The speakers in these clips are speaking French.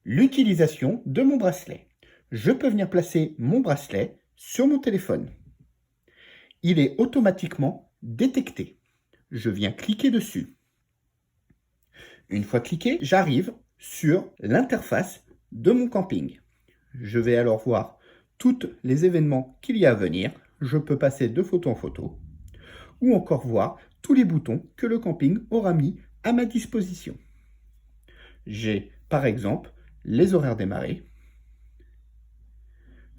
L'utilisation de mon bracelet. Je peux venir placer mon bracelet sur mon téléphone. Il est automatiquement détecté. Je viens cliquer dessus. Une fois cliqué, j'arrive sur l'interface de mon camping. Je vais alors voir tous les événements qu'il y a à venir. Je peux passer de photo en photo ou encore voir tous les boutons que le camping aura mis à ma disposition. J'ai par exemple les horaires des marées.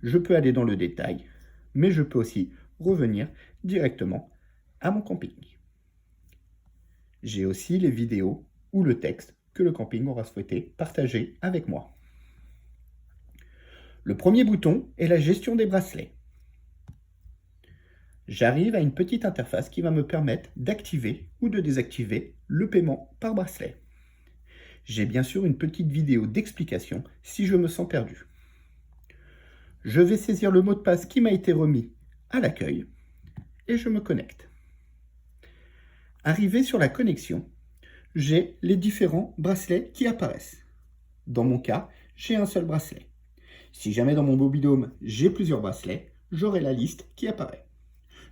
Je peux aller dans le détail, mais je peux aussi revenir directement à mon camping. J'ai aussi les vidéos ou le texte que le camping aura souhaité partager avec moi. Le premier bouton est la gestion des bracelets. J'arrive à une petite interface qui va me permettre d'activer ou de désactiver le paiement par bracelet. J'ai bien sûr une petite vidéo d'explication si je me sens perdu. Je vais saisir le mot de passe qui m'a été remis à l'accueil et je me connecte. Arrivé sur la connexion, j'ai les différents bracelets qui apparaissent. Dans mon cas, j'ai un seul bracelet. Si jamais dans mon mobil-home, j'ai plusieurs bracelets, j'aurai la liste qui apparaît.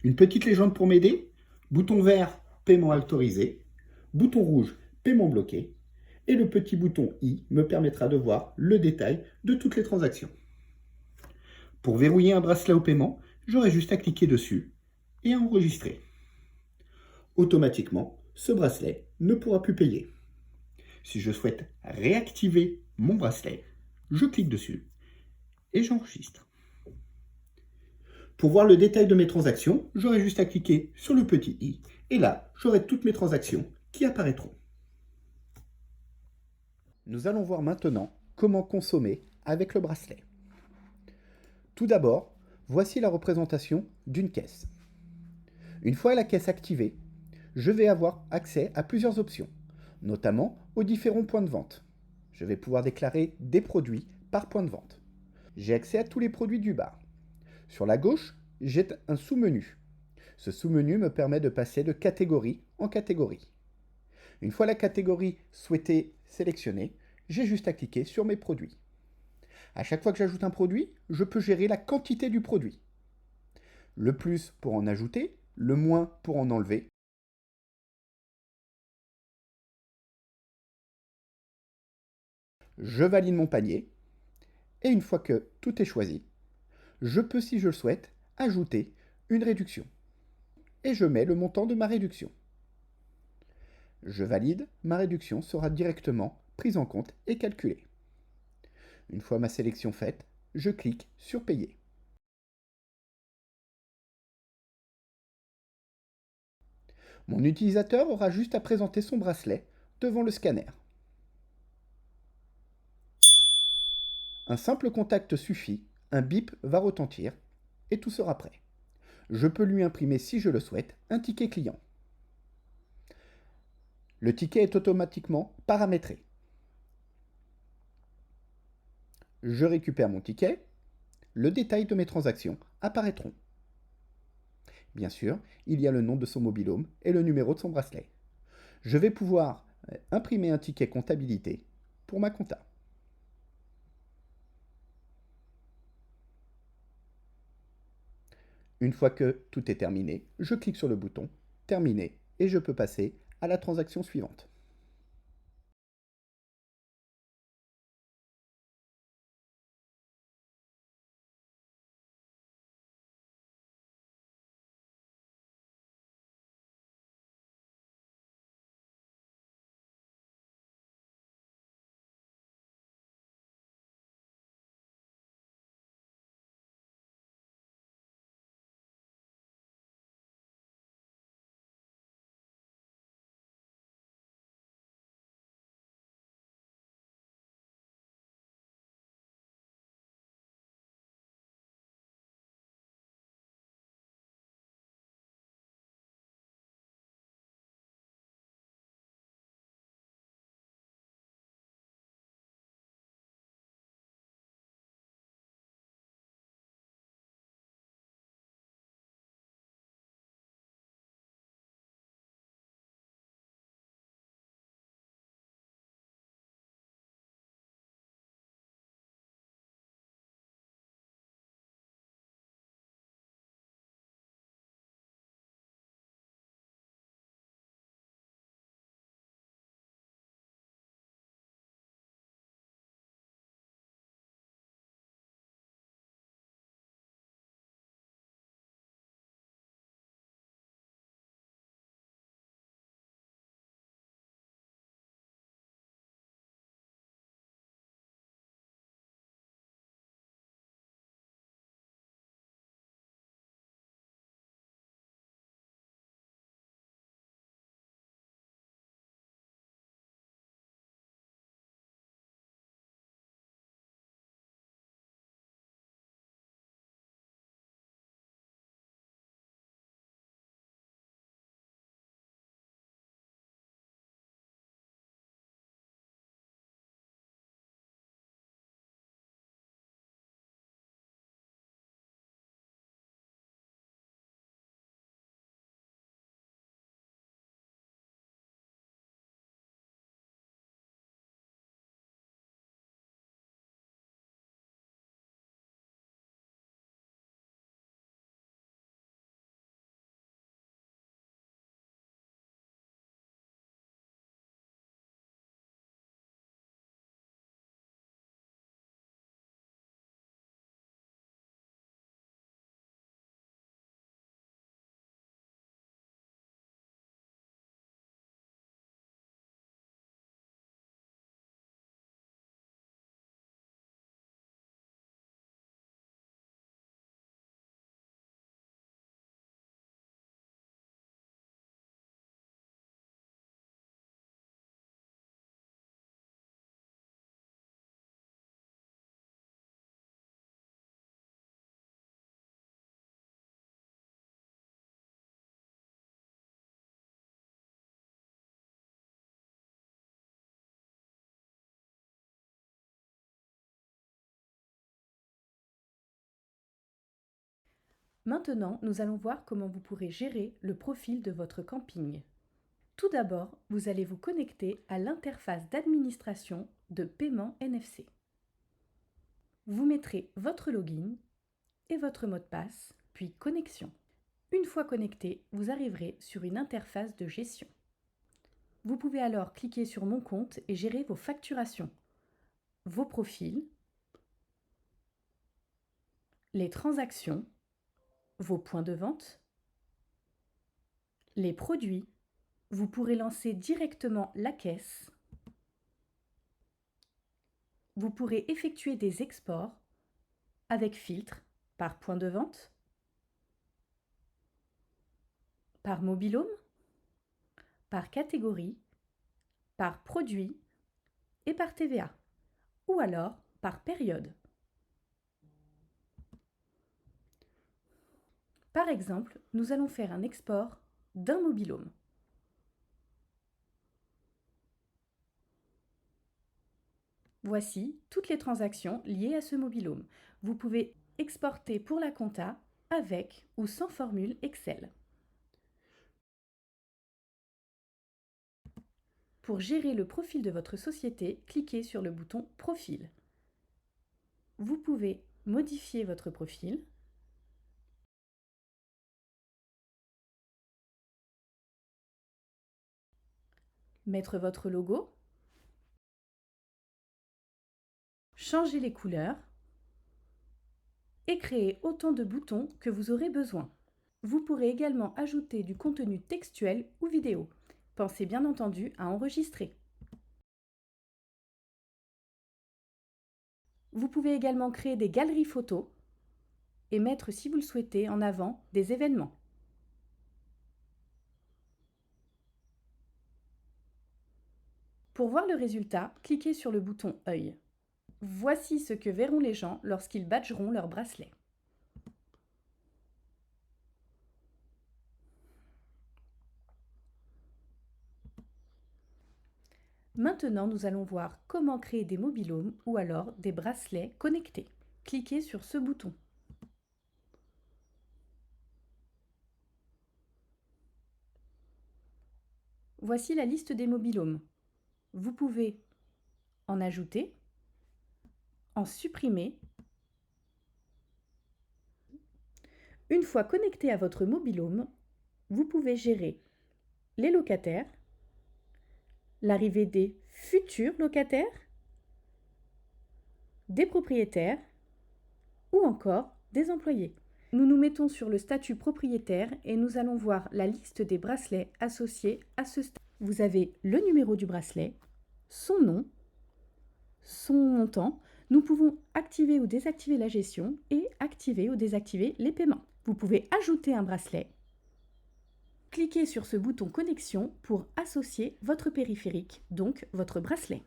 Une petite légende pour m'aider. Bouton vert, paiement autorisé. Bouton rouge, paiement bloqué. Et le petit bouton I me permettra de voir le détail de toutes les transactions. Pour verrouiller un bracelet au paiement, j'aurai juste à cliquer dessus et à enregistrer. Automatiquement, ce bracelet ne pourra plus payer. Si je souhaite réactiver mon bracelet, je clique dessus et j'enregistre. Pour voir le détail de mes transactions, j'aurai juste à cliquer sur le petit i et là, j'aurai toutes mes transactions qui apparaîtront. Nous allons voir maintenant comment consommer avec le bracelet. Tout d'abord, voici la représentation d'une caisse. Une fois la caisse activée, je vais avoir accès à plusieurs options, notamment aux différents points de vente. Je vais pouvoir déclarer des produits par point de vente. J'ai accès à tous les produits du bar. Sur la gauche, j'ai un sous-menu. Ce sous-menu me permet de passer de catégorie en catégorie. Une fois la catégorie souhaitée sélectionnée, j'ai juste à cliquer sur mes produits. À chaque fois que j'ajoute un produit, je peux gérer la quantité du produit. Le plus pour en ajouter, le moins pour en enlever. Je valide mon panier et une fois que tout est choisi, je peux, si je le souhaite, ajouter une réduction. Et je mets le montant de ma réduction. Je valide, ma réduction sera directement prise en compte et calculée. Une fois ma sélection faite, je clique sur Payer. Mon utilisateur aura juste à présenter son bracelet devant le scanner. Un simple contact suffit, un bip va retentir et tout sera prêt. Je peux lui imprimer, si je le souhaite, un ticket client. Le ticket est automatiquement paramétré. Je récupère mon ticket, le détail de mes transactions apparaîtront. Bien sûr, il y a le nom de son mobil-home et le numéro de son bracelet. Je vais pouvoir imprimer un ticket comptabilité pour ma compta. Une fois que tout est terminé, je clique sur le bouton Terminer et je peux passer à la transaction suivante. Maintenant, nous allons voir comment vous pourrez gérer le profil de votre camping. Tout d'abord, vous allez vous connecter à l'interface d'administration de paiement NFC. Vous mettrez votre login et votre mot de passe, puis connexion. Une fois connecté, vous arriverez sur une interface de gestion. Vous pouvez alors cliquer sur Mon compte et gérer vos facturations, vos profils, les transactions, vos points de vente, les produits. Vous pourrez lancer directement la caisse. Vous pourrez effectuer des exports avec filtre par point de vente, par mobil-home, par catégorie, par produit et par TVA, ou alors par période. Par exemple, nous allons faire un export d'un mobil-home. Voici toutes les transactions liées à ce mobil-home. Vous pouvez exporter pour la compta avec ou sans formule Excel. Pour gérer le profil de votre société, cliquez sur le bouton Profil. Vous pouvez modifier votre profil, mettre votre logo, changer les couleurs et créer autant de boutons que vous aurez besoin. Vous pourrez également ajouter du contenu textuel ou vidéo. Pensez bien entendu à enregistrer. Vous pouvez également créer des galeries photos et mettre, si vous le souhaitez, en avant des événements. Pour voir le résultat, cliquez sur le bouton œil. Voici ce que verront les gens lorsqu'ils badgeront leur bracelet. Maintenant, nous allons voir comment créer des mobil-homes ou alors des bracelets connectés. Cliquez sur ce bouton. Voici la liste des mobil-homes. Vous pouvez en ajouter, en supprimer. Une fois connecté à votre mobil-home, vous pouvez gérer les locataires, l'arrivée des futurs locataires, des propriétaires ou encore des employés. Nous nous mettons sur le statut propriétaire et nous allons voir la liste des bracelets associés à ce statut. Vous avez le numéro du bracelet, son nom, son montant. Nous pouvons activer ou désactiver la gestion et activer ou désactiver les paiements. Vous pouvez ajouter un bracelet. Cliquez sur ce bouton connexion pour associer votre périphérique, donc votre bracelet.